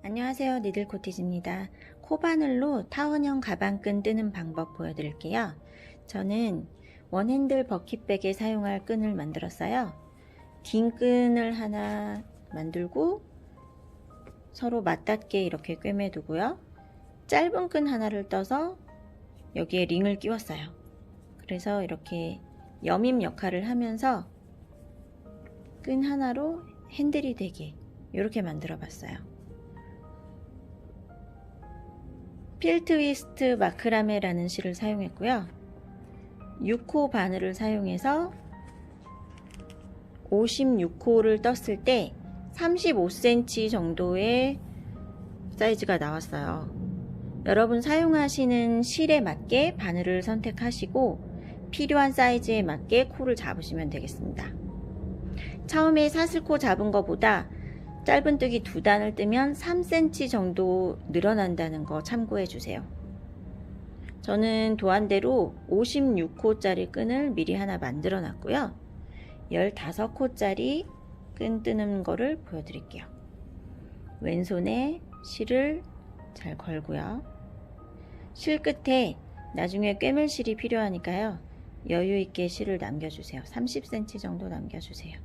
안녕하세요, 니들코티즈입니다. 코바늘로 타원형 가방끈 뜨는 방법 보여드릴게요. 저는 원핸들 버킷백에 사용할 끈을 만들었어요. 긴 끈을 하나 만들고 서로 맞닿게 이렇게 꿰매 두고요. 짧은 끈 하나를 떠서 여기에 링을 끼웠어요. 그래서 이렇게 여밈 역할을 하면서 끈 하나로 핸들이 되게 이렇게 만들어 봤어요. 필트위스트 마크라메라는 실을 사용했고요. 6호 바늘을 사용해서 56호를 떴을 때 35cm 정도의 사이즈가 나왔어요. 여러분 사용하시는 실에 맞게 바늘을 선택하시고 필요한 사이즈에 맞게 코를 잡으시면 되겠습니다. 처음에 사슬코 잡은 것보다 짧은뜨기 2단을 뜨면 3cm 정도 늘어난다는 거 참고해 주세요. 저는 도안대로 56호짜리 끈을 미리 하나 만들어 놨고요. 15호짜리 끈 뜨는 거를 보여드릴게요. 왼손에 실을 잘 걸고요. 실 끝에 나중에 꿰맬 실이 필요하니까요. 여유있게 실을 남겨주세요. 30cm 정도 남겨주세요.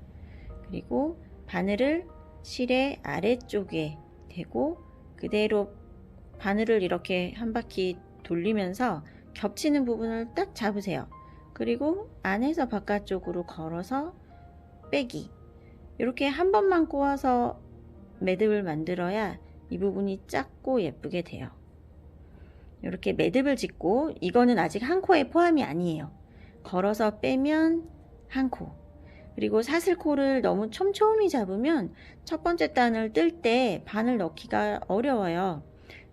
그리고 바늘을 실의 아래쪽에 대고 그대로 바늘을 이렇게 한 바퀴 돌리면서 겹치는 부분을 딱 잡으세요. 그리고 안에서 바깥쪽으로 걸어서 빼기. 이렇게 한 번만 꼬아서 매듭을 만들어야 이 부분이 작고 예쁘게 돼요. 이렇게 매듭을 짓고, 이거는 아직 한 코에 포함이 아니에요. 걸어서 빼면 한 코. 그리고 사슬코를 너무 촘촘히 잡으면 첫 번째 단을 뜰 때 바늘 넣기가 어려워요.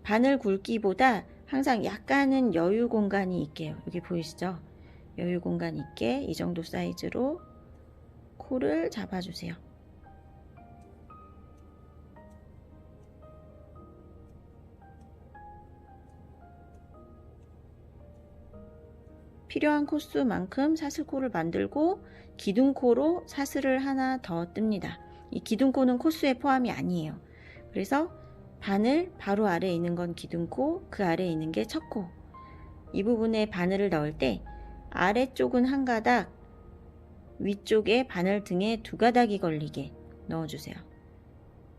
바늘 굵기보다 항상 약간은 여유 공간이 있게요. 여기 보이시죠? 여유 공간 있게 이 정도 사이즈로 코를 잡아주세요. 필요한 코수만큼 사슬코를 만들고 기둥코로 사슬을 하나 더 뜹니다. 이 기둥코는 코수에 포함이 아니에요. 그래서 바늘 바로 아래에 있는 건 기둥코, 그 아래에 있는 게 첫코. 이 부분에 바늘을 넣을 때 아래쪽은 한 가닥, 위쪽에 바늘 등에 2가닥이 걸리게 넣어주세요.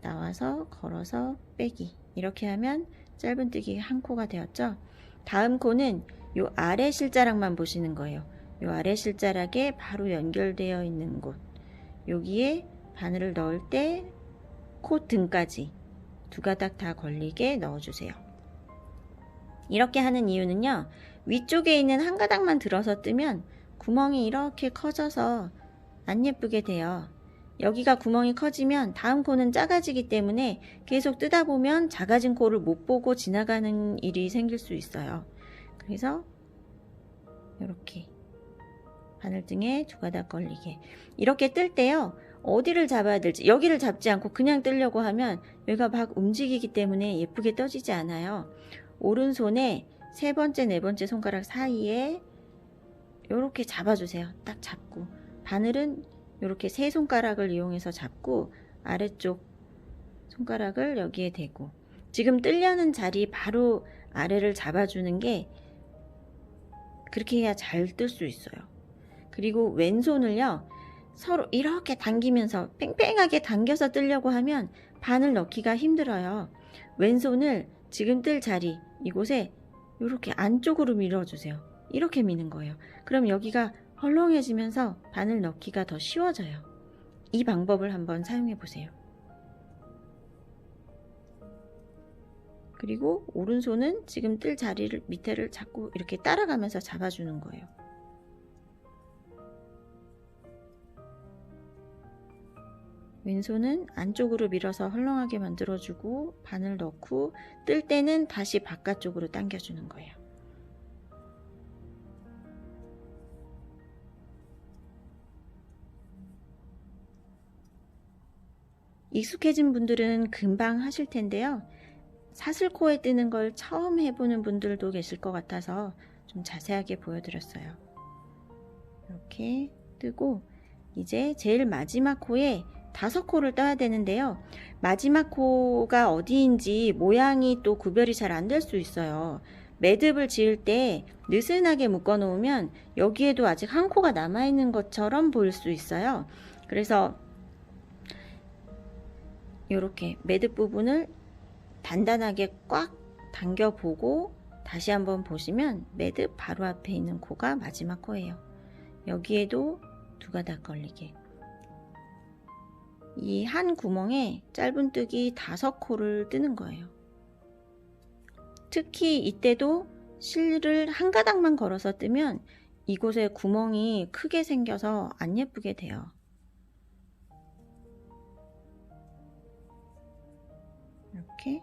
나와서 걸어서 빼기. 이렇게 하면 짧은뜨기 한 코가 되었죠. 다음 코는 요 아래 실자락만 보시는 거예요. 요 아래 실자락에 바로 연결되어 있는 곳, 여기에 바늘을 넣을 때 코 등까지 2가닥 다 걸리게 넣어주세요. 이렇게 하는 이유는요, 위쪽에 있는 한 가닥만 들어서 뜨면 구멍이 이렇게 커져서 안 예쁘게 돼요. 여기가 구멍이 커지면 다음 코는 작아지기 때문에 계속 뜨다 보면 작아진 코를 못 보고 지나가는 일이 생길 수 있어요. 그래서 이렇게 바늘등에 2가닥 걸리게 이렇게 뜰 때요, 어디를 잡아야 될지, 여기를 잡지 않고 그냥 뜨려고 하면 여기가 막 움직이기 때문에 예쁘게 떠지지 않아요. 오른손에 3번째, 4번째 손가락 사이에 이렇게 잡아주세요. 딱 잡고 바늘은 이렇게 3손가락을 이용해서 잡고 아래쪽 손가락을 여기에 대고, 지금 뜨려는 자리 바로 아래를 잡아주는 게, 그렇게 해야 잘 뜰 수 있어요. 그리고 왼손을요, 서로 이렇게 당기면서 팽팽하게 당겨서 뜨려고 하면 바늘 넣기가 힘들어요. 왼손을 지금 뜰 자리 이곳에 이렇게 안쪽으로 밀어주세요. 이렇게 미는 거예요. 그럼 여기가 헐렁해지면서 바늘 넣기가 더 쉬워져요. 이 방법을 한번 사용해 보세요. 그리고 오른손은 지금 뜰 자리를 밑에를 자꾸 이렇게 따라가면서 잡아주는 거예요. 왼손은 안쪽으로 밀어서 헐렁하게 만들어주고 바늘 넣고 뜰 때는 다시 바깥쪽으로 당겨주는 거예요. 익숙해진 분들은 금방 하실 텐데요. 사슬코에 뜨는 걸 처음 해보는 분들도 계실 것 같아서 좀 자세하게 보여드렸어요. 이렇게 뜨고 이제 제일 마지막 코에 5코를 떠야 되는데요. 마지막 코가 어디인지 모양이 또 구별이 잘 안 될 수 있어요. 매듭을 지을 때 느슨하게 묶어 놓으면 여기에도 아직 한 코가 남아 있는 것처럼 보일 수 있어요. 그래서 이렇게 매듭 부분을 단단하게 꽉 당겨 보고 다시 한번 보시면 매듭 바로 앞에 있는 코가 마지막 코예요. 여기에도 두 가닥 걸리게. 이 한 구멍에 짧은뜨기 5코를 뜨는 거예요. 특히 이때도 실을 한 가닥만 걸어서 뜨면 이곳에 구멍이 크게 생겨서 안 예쁘게 돼요. 이렇게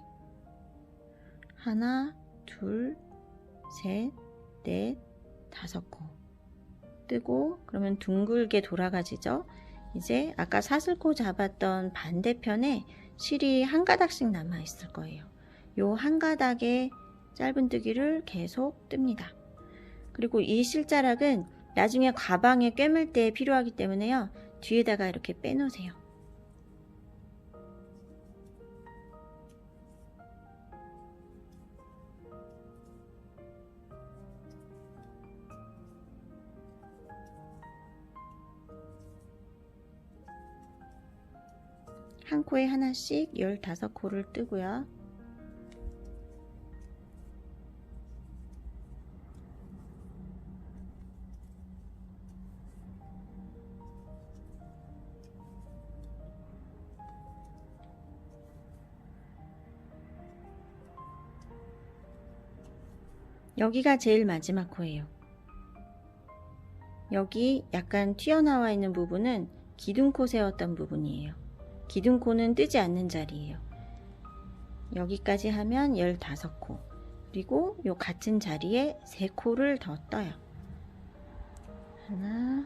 하나, 둘, 셋, 넷, 5코 뜨고, 그러면 둥글게 돌아가지죠. 이제 아까 사슬코 잡았던 반대편에 실이 한 가닥씩 남아 있을 거예요. 요 한 가닥의 짧은뜨기를 계속 뜹니다. 그리고 이 실자락은 나중에 가방에 꿰맬 때 필요하기 때문에요. 뒤에다가 이렇게 빼놓으세요. 한 코에 하나씩 15코를 뜨고요. 여기가 제일 마지막 코예요. 여기 약간 튀어나와 있는 부분은 기둥코 세웠던 부분이에요. 기둥코는 뜨지 않는 자리예요. 여기까지 하면 15코. 그리고 요 같은 자리에 3코를 더 떠요. 하나,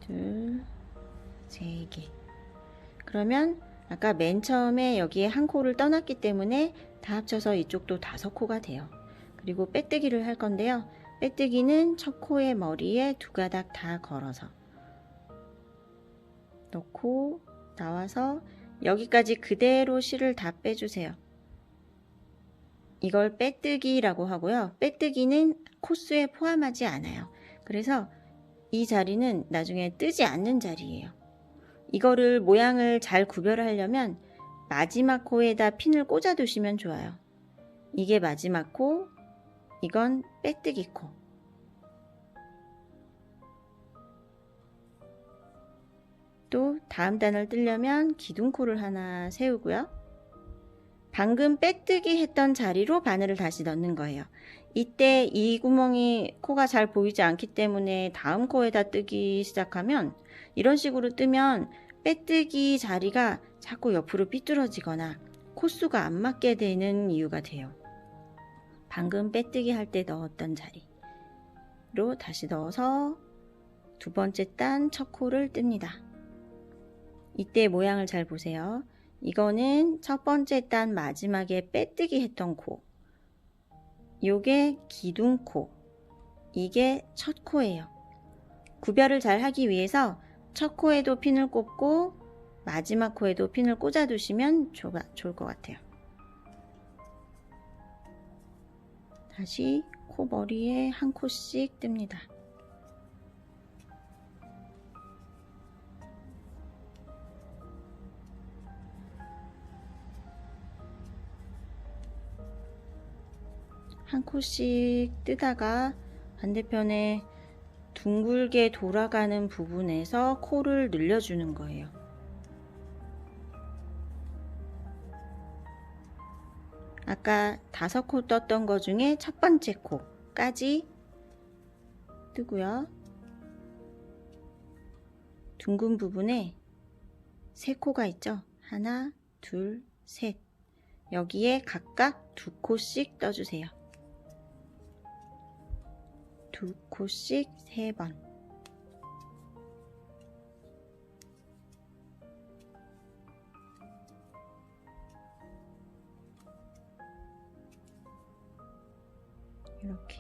둘, 3개. 그러면 아까 맨 처음에 여기에 한 코를 떠났기 때문에 다 합쳐서 이쪽도 5코가 돼요. 그리고 빼뜨기를 할 건데요. 빼뜨기는 첫 코의 머리에 두 가닥 다 걸어서 넣고 나와서 여기까지 그대로 실을 다 빼주세요. 이걸 빼뜨기라고 하고요. 빼뜨기는 코스에 포함하지 않아요. 그래서 이 자리는 나중에 뜨지 않는 자리예요. 이거를 모양을 잘 구별하려면 마지막 코에다 핀을 꽂아 두시면 좋아요. 이게 마지막 코, 이건 빼뜨기 코. 또 다음 단을 뜨려면 기둥코를 하나 세우고요. 방금 빼뜨기 했던 자리로 바늘을 다시 넣는 거예요. 이때 이 구멍이 코가 잘 보이지 않기 때문에 다음 코에다 뜨기 시작하면 이런 식으로 뜨면 빼뜨기 자리가 자꾸 옆으로 삐뚤어지거나 코수가 안 맞게 되는 이유가 돼요. 방금 빼뜨기 할 때 넣었던 자리로 다시 넣어서 두 번째 단 첫 코를 뜹니다. 이때 모양을 잘 보세요. 이거는 첫 번째 단 마지막에 빼뜨기 했던 코. 요게 기둥코. 이게 첫 코예요. 구별을 잘 하기 위해서 첫 코에도 핀을 꽂고 마지막 코에도 핀을 꽂아 두시면 좋을 것 같아요. 다시 코 머리에 한 코씩 뜹니다. 한 코씩 뜨다가 반대편에 둥글게 돌아가는 부분에서 코를 늘려주는 거예요. 아까 5코 떴던 거 중에 첫 번째 코까지 뜨고요. 둥근 부분에 3코가 있죠. 하나, 둘, 셋. 여기에 각각 2코씩 떠주세요. 2코씩 3번. 이렇게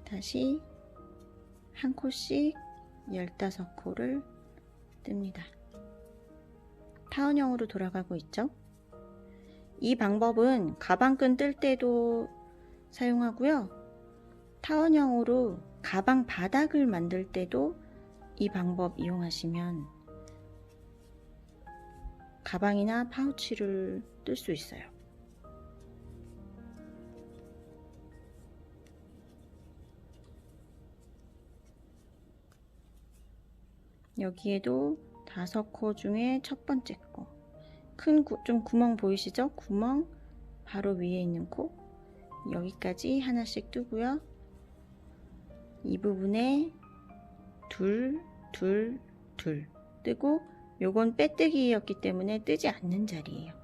다시 한 코씩 15코를 뜹니다. 타원형으로 돌아가고 있죠. 이 방법은 가방끈 뜰 때도 사용하고요. 타원형으로 가방 바닥을 만들 때도 이 방법 이용하시면 가방이나 파우치를 뜰 수 있어요. 여기에도 5코 중에 첫 번째 코, 큰 좀 구멍 보이시죠? 구멍 바로 위에 있는 코, 여기까지 하나씩 뜨고요. 이 부분에 둘 뜨고, 요건 빼뜨기였기 때문에 뜨지 않는 자리예요.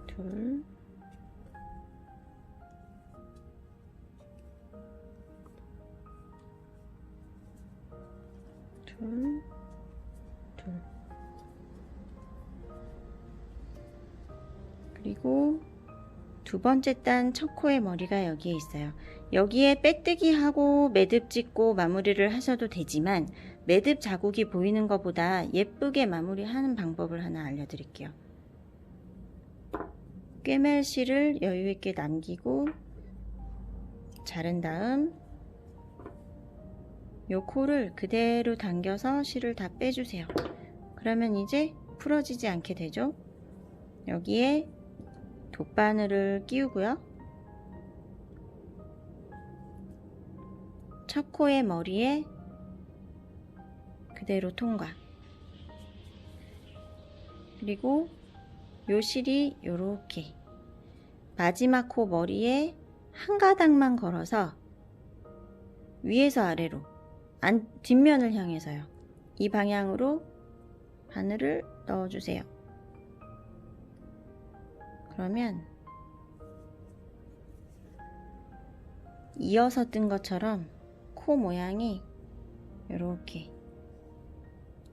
둘, 둘. 그리고 두 번째 단 첫 코의 머리가 여기에 있어요. 여기에 빼뜨기 하고 매듭 짓고 마무리를 하셔도 되지만, 매듭 자국이 보이는 것보다 예쁘게 마무리하는 방법을 하나 알려드릴게요. 꿰멜실을 여유있게 남기고 자른 다음 요 코를 그대로 당겨서 실을 다 빼주세요. 그러면 이제 풀어지지 않게 되죠. 여기에 돗바늘을 끼우고요. 첫 코의 머리에 그대로 통과. 그리고 요 실이 요렇게 마지막 코 머리에 한 가닥만 걸어서 위에서 아래로, 뒷면을 향해서요. 이 방향으로 바늘을 넣어주세요. 그러면 이어서 뜬 것처럼 코 모양이 이렇게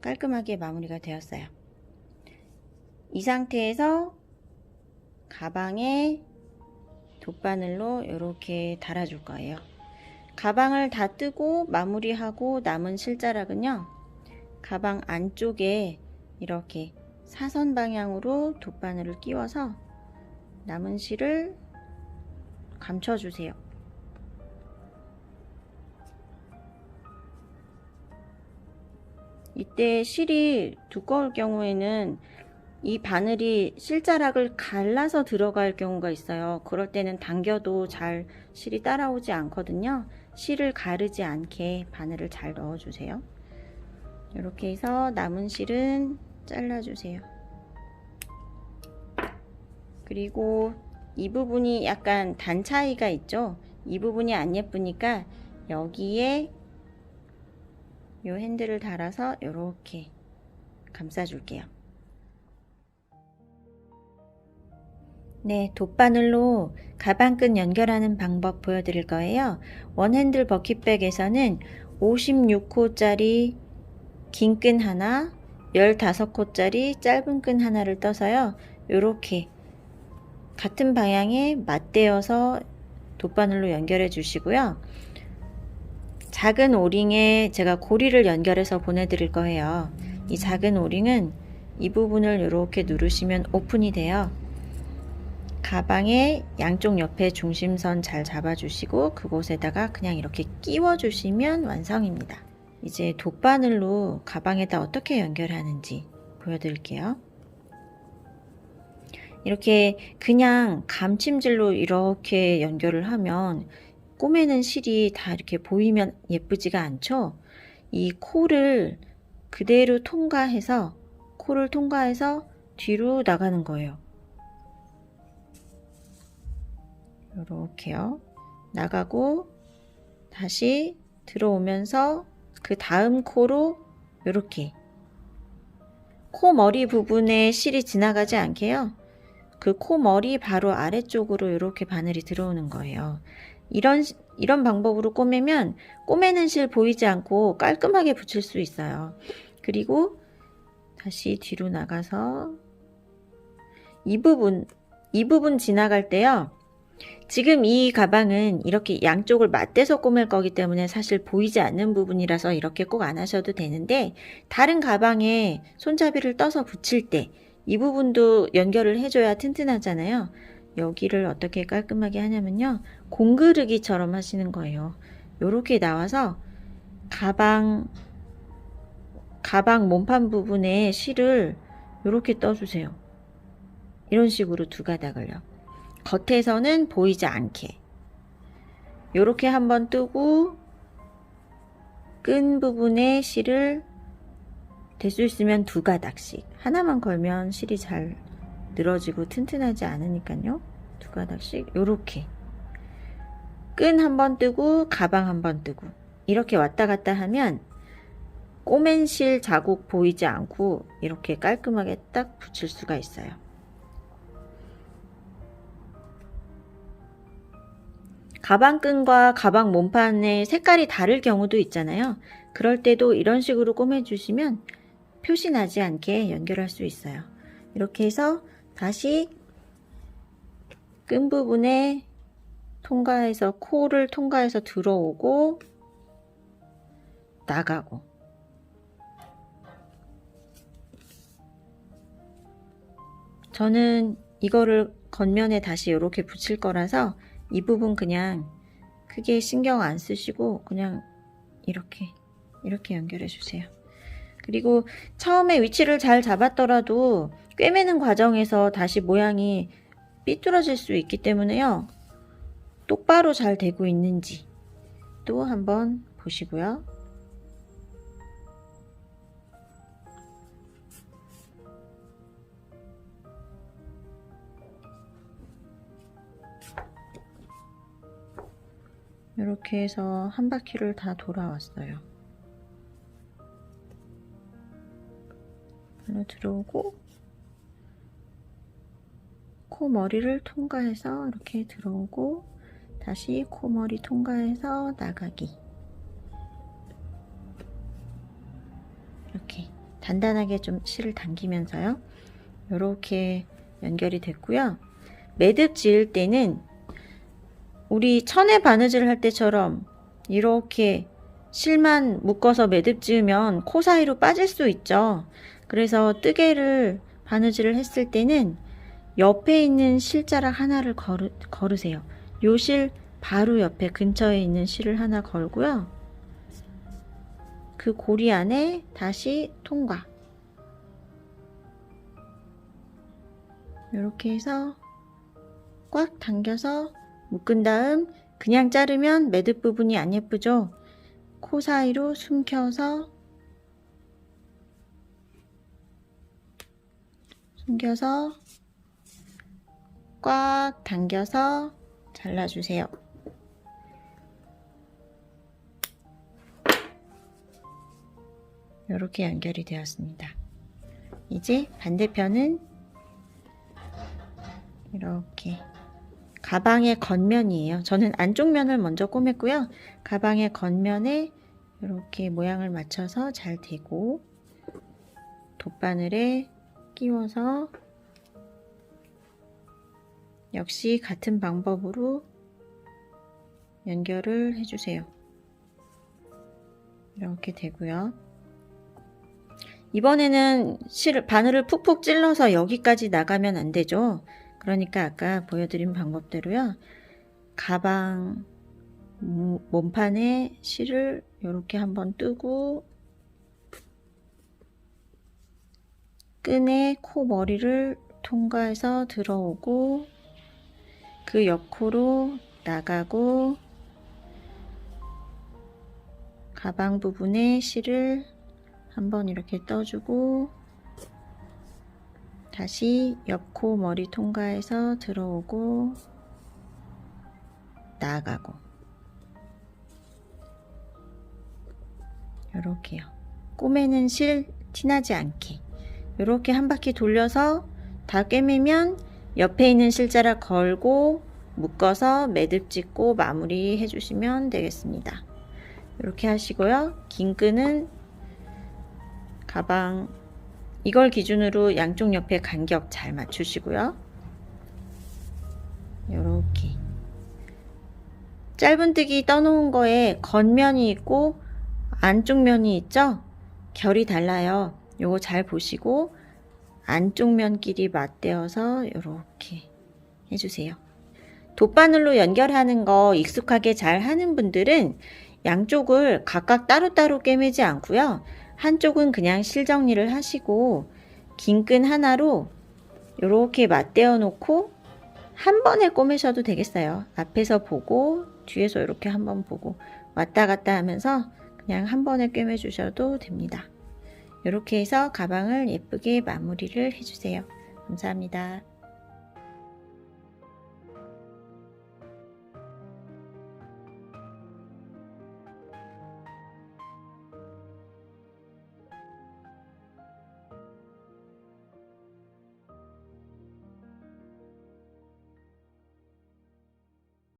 깔끔하게 마무리가 되었어요. 이 상태에서 가방에 돗바늘로 이렇게 달아줄 거예요. 가방을 다 뜨고 마무리하고 남은 실자락은요, 가방 안쪽에 이렇게 사선 방향으로 돗바늘을 끼워서 남은 실을 감춰주세요. 이때 실이 두꺼울 경우에는 이 바늘이 실자락을 갈라서 들어갈 경우가 있어요. 그럴 때는 당겨도 잘 실이 따라오지 않거든요. 실을 가르지 않게 바늘을 잘 넣어주세요. 이렇게 해서 남은 실은 잘라주세요. 그리고 이 부분이 약간 단 차이가 있죠. 이 부분이 안 예쁘니까 여기에 이 핸들을 달아서 이렇게 감싸줄게요. 네, 돗바늘로 가방끈 연결하는 방법 보여드릴 거예요. 원핸들 버킷백에서는 56호짜리 긴 끈 하나, 15호짜리 짧은 끈 하나를 떠서요. 이렇게 같은 방향에 맞대어서 돗바늘로 연결해 주시고요. 작은 오링에 제가 고리를 연결해서 보내드릴 거예요. 이 작은 오링은 이 부분을 이렇게 누르시면 오픈이 돼요. 가방의 양쪽 옆에 중심선 잘 잡아주시고 그곳에다가 그냥 이렇게 끼워주시면 완성입니다. 이제 돗바늘로 가방에다 어떻게 연결하는지 보여드릴게요. 이렇게 그냥 감침질로 이렇게 연결을 하면 꼬매는 실이 다 이렇게 보이면 예쁘지가 않죠? 이 코를 그대로 통과해서, 코를 통과해서 뒤로 나가는 거예요. 이렇게요. 나가고 다시 들어오면서 그 다음 코로 이렇게 코 머리 부분에 실이 지나가지 않게요. 그 코 머리 바로 아래쪽으로 이렇게 바늘이 들어오는 거예요. 이런 방법으로 꼬매면 꼬매는 실 보이지 않고 깔끔하게 붙일 수 있어요. 그리고 다시 뒤로 나가서 이 부분 지나갈 때요. 지금 이 가방은 이렇게 양쪽을 맞대서 꼬맬 거기 때문에 사실 보이지 않는 부분이라서 이렇게 꼭 안 하셔도 되는데, 다른 가방에 손잡이를 떠서 붙일 때 이 부분도 연결을 해줘야 튼튼하잖아요. 여기를 어떻게 깔끔하게 하냐면요, 공그르기처럼 하시는 거예요. 요렇게 나와서 가방 몸판 부분에 실을 요렇게 떠주세요. 이런 식으로 두 가닥을요. 겉에서는 보이지 않게 요렇게 한번 뜨고, 끈 부분에 실을 될 수 있으면 두 가닥씩, 하나만 걸면 실이 잘 늘어지고 튼튼하지 않으니까요. 두 가닥씩 요렇게 끈 한번 뜨고 가방 한번 뜨고 이렇게 왔다 갔다 하면 꼬맨 실 자국 보이지 않고 이렇게 깔끔하게 딱 붙일 수가 있어요. 가방끈과 가방 몸판의 색깔이 다를 경우도 있잖아요. 그럴 때도 이런 식으로 꼬매주시면 표시 나지 않게 연결할 수 있어요. 이렇게 해서 다시 끈 부분에 통과해서, 코를 통과해서 들어오고 나가고, 저는 이거를 겉면에 다시 이렇게 붙일 거라서 이 부분 그냥 크게 신경 안 쓰시고 그냥 이렇게 연결해 주세요. 그리고 처음에 위치를 잘 잡았더라도 꿰매는 과정에서 다시 모양이 삐뚤어질 수 있기 때문에요, 똑바로 잘 되고 있는지 또 한번 보시고요. 이렇게 해서 한 바퀴를 다 돌아왔어요. 발로 들어오고 코머리를 통과해서 이렇게 들어오고 다시 코머리 통과해서 나가기. 이렇게 단단하게 좀 실을 당기면서요. 이렇게 연결이 됐고요. 매듭 지을 때는 우리 천에 바느질 할 때처럼 이렇게 실만 묶어서 매듭 지으면 코 사이로 빠질 수 있죠. 그래서 뜨개를 바느질을 했을 때는 옆에 있는 실자락 하나를 걸으세요. 요 실 바로 옆에 근처에 있는 실을 하나 걸고요. 그 고리 안에 다시 통과. 이렇게 해서 꽉 당겨서 묶은 다음, 그냥 자르면 매듭 부분이 안 예쁘죠? 코 사이로 숨겨서 꽉 당겨서 잘라주세요. 이렇게 연결이 되었습니다. 이제 반대편은 이렇게 가방의 겉면이에요. 저는 안쪽 면을 먼저 꼬맸고요. 가방의 겉면에 이렇게 모양을 맞춰서 잘 대고 돗바늘에 끼워서 역시 같은 방법으로 연결을 해주세요. 이렇게 되고요. 이번에는 바늘을 푹푹 찔러서 여기까지 나가면 안 되죠. 그러니까 아까 보여드린 방법대로요. 가방 몸판에 실을 이렇게 한번 뜨고 끈에 코 머리를 통과해서 들어오고 그 옆코로 나가고 가방 부분에 실을 한번 이렇게 떠주고 다시 옆코 머리 통과해서 들어오고 나가고 이렇게요. 꼬매는 실 티나지 않게 이렇게 한 바퀴 돌려서 다 꿰매면 옆에 있는 실자락 걸고 묶어서 매듭 짓고 마무리 해주시면 되겠습니다. 이렇게 하시고요. 긴 끈은 가방 이걸 기준으로 양쪽 옆에 간격 잘 맞추시고요. 이렇게 짧은뜨기 떠놓은 거에 겉면이 있고 안쪽 면이 있죠? 결이 달라요. 요거 잘 보시고 안쪽 면끼리 맞대어서 이렇게 해주세요. 돗바늘로 연결하는 거 익숙하게 잘 하는 분들은 양쪽을 각각 따로따로 꿰매지 않고요. 한쪽은 그냥 실정리를 하시고 긴 끈 하나로 이렇게 맞대어 놓고 한 번에 꿰매셔도 되겠어요. 앞에서 보고 뒤에서 이렇게 한번 보고 왔다 갔다 하면서 그냥 한 번에 꿰매 주셔도 됩니다. 이렇게 해서 가방을 예쁘게 마무리를 해주세요. 감사합니다.